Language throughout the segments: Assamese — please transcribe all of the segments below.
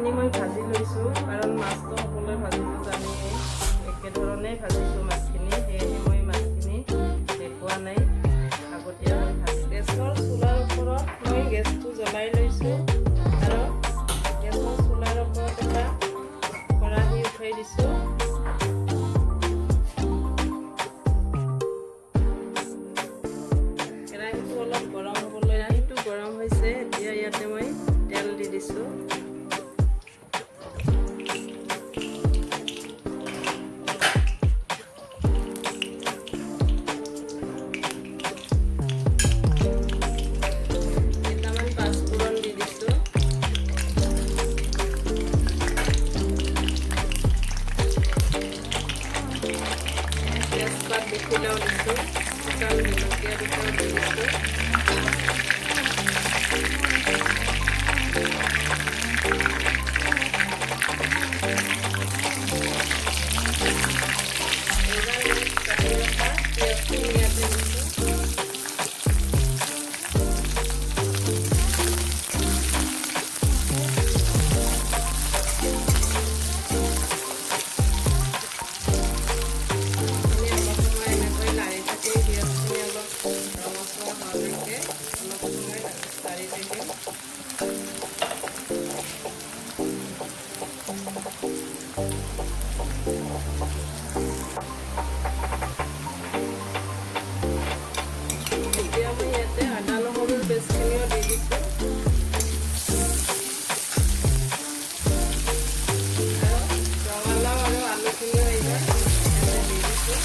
মাছখিনি মই ভাজি লৈছোঁ, কাৰণ মাছটো সকলোৱে ভাজিব জানেই, একেধৰণেই ভাজিছোঁ মাছখিনি, সেয়েহে মই মাছখিনি দেখুওৱা নাই। আগতীয়াকৈ গেছৰ চুলাৰ ওপৰত মই গেছটো জ্বলাই লৈছোঁ আৰু গেছৰ চুলাৰ ওপৰত এটা কেৰাহী উঠাই দিছোঁ। কেৰাহীটো অলপ গৰম হ'বলৈ, কেৰাহীটো গৰম হৈছে। এতিয়া ইয়াতে মই তেল দি দিছোঁ। কেইটামান পাঁচফোৰণ দি দিছোঁ। তেজপাত দুখিলাও দিছোঁ। শুকান জলকীয়া দুটাও দি দিছোঁ। এতিয়া মই ইয়াতে আদা নহৰুৰ পেষ্টখিনিও দি দিছোঁ আৰু ৰঙালাও আৰু আলুখিনিও এইবাৰ ইয়াতে দি দিছোঁ।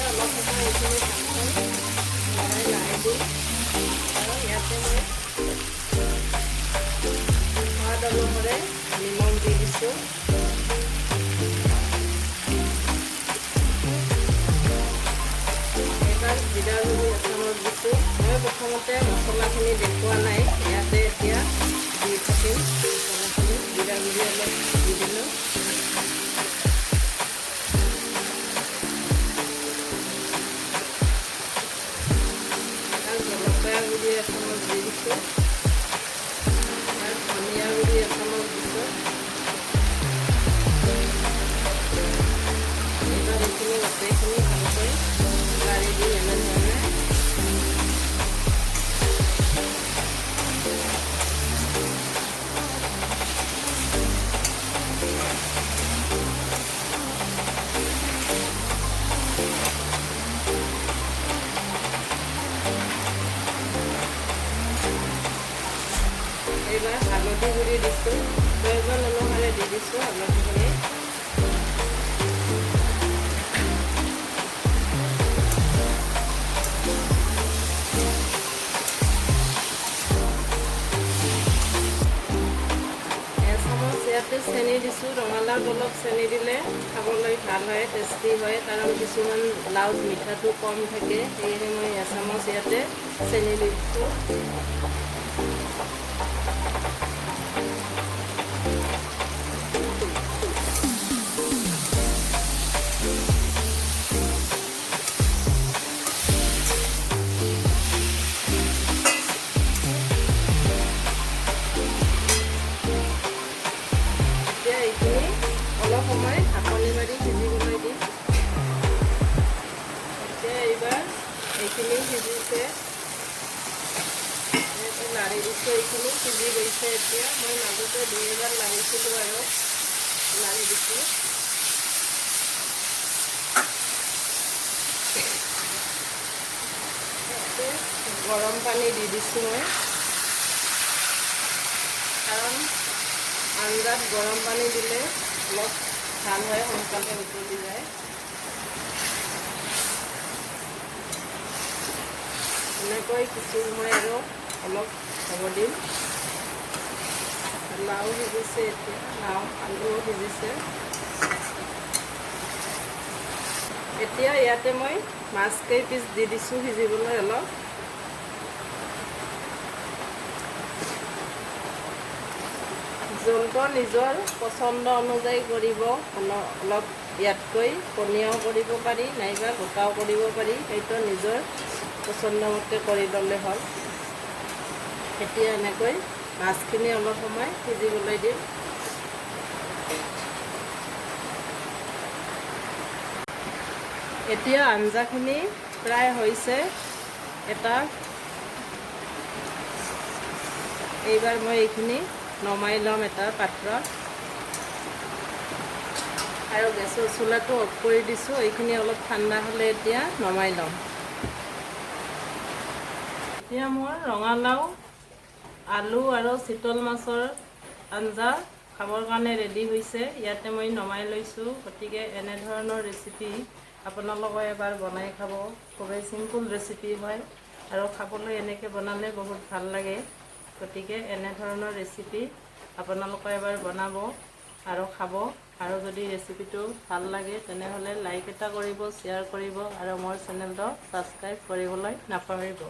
অলপ সময় এইখিনি ঢাকোন লৰাই লাহে দিম আৰু ইয়াতে মই সোৱাদ অনুসাৰে নিমখ দি দিছোঁ। এইবাৰ জিৰা গুড়ি এচামুচ দিছোঁ। মই প্ৰথমতে মছলাখিনি দেখুওৱা নাই, ইয়াতে এতিয়া দি থাকিম মছলাখিনি। জিৰা গুড়ি অলপ দি দিলোঁ। জলকীয়া গুড়ি এচামুচ দি দিছোঁ আৰু ধনিয়া গুড়ি এচামুচ দিছোঁ। এইবাৰ এইখিনি গোটেইখিনি ভালকৈ লাৰি দি এনেধৰণে এইবাৰ হালধি গুড়ি দিছোঁ। প্ৰয়োজন অনুসাৰে দি দিছোঁ হালধিখিনি। এচামুচ ইয়াতে চেনি দিছোঁ। ৰঙালাওত অলপ চেনি দিলে খাবলৈ ভাল হয়, টেষ্টি হয়, কাৰণ কিছুমান লাওত মিঠাটো কম থাকে, সেয়েহে মই এচামুচ ইয়াতে চেনি দি দিছোঁ। এতিয়া এইখিনি অলপ সময় ঢাকনি মাৰি সিজিবলৈ দিম। এতিয়া এইবাৰ এইখিনি সিজিছে, লাৰি দিছোঁ। এইখিনি সিজি গৈছে। এতিয়া মই মাজতে দুই এবাৰ লাৰিছিলোঁ আৰু লাৰি দিছোঁ। গৰম পানী দি দিছোঁ মই, কাৰণ আঞ্জাত গৰম পানী দিলে অলপ ভাল হয়, সোনকালে উতলি যায়। এনেকৈ কিছু সময় আৰু অলপ হ'ব দিম। লাও সিজিছে, এতিয়া লাও আলুও সিজিছে। এতিয়া ইয়াতে মই মাছ কেইপিচ দি দিছোঁ সিজিবলৈ অলপ। জোলটো নিজৰ পচন্দ অনুযায়ী কৰিব। অলপ ইয়াতকৈ পনীয়াও কৰিব পাৰি, নাইবা গোটাও কৰিব পাৰি, সেইটো নিজৰ পচন্দ মতে কৰি ল'লে হ'ল। এতিয়া এনেকৈ মাছখিনি অলপ সময় সিজিবলৈ দিম। এতিয়া আঞ্জাখিনি প্ৰায় হৈছে। এইবাৰ মই এইখিনি নমাই ল'ম এটা পাত্ৰত, আৰু গেছৰ চুলাটো অফ কৰি দিছোঁ। এইখিনি অলপ ঠাণ্ডা হ'লে এতিয়া নমাই ল'ম। এতিয়া মোৰ ৰঙালাও, আলু আৰু চিতল মাছৰ আঞ্জা খাবৰ কাৰণে ৰেডি হৈছে। ইয়াতে মই নমাই লৈছোঁ। গতিকে এনেধৰণৰ ৰেচিপি আপোনালোকে এবাৰ বনাই খাব। খুবেই চিম্পুল ৰেচিপি হয় আৰু খাবলৈ এনেকৈ বনালে বহুত ভাল লাগে। গতিকে এনেধৰণৰ ৰেচিপি আপোনালোকে এবাৰ বনাব আৰু খাব। আৰু যদি ৰেচিপিটো ভাল লাগে তেনেহ'লে লাইক এটা কৰিব, শ্বেয়াৰ কৰিব আৰু মোৰ চেনেলটো ছাবস্ক্ৰাইব কৰিবলৈ নাপাহৰিব।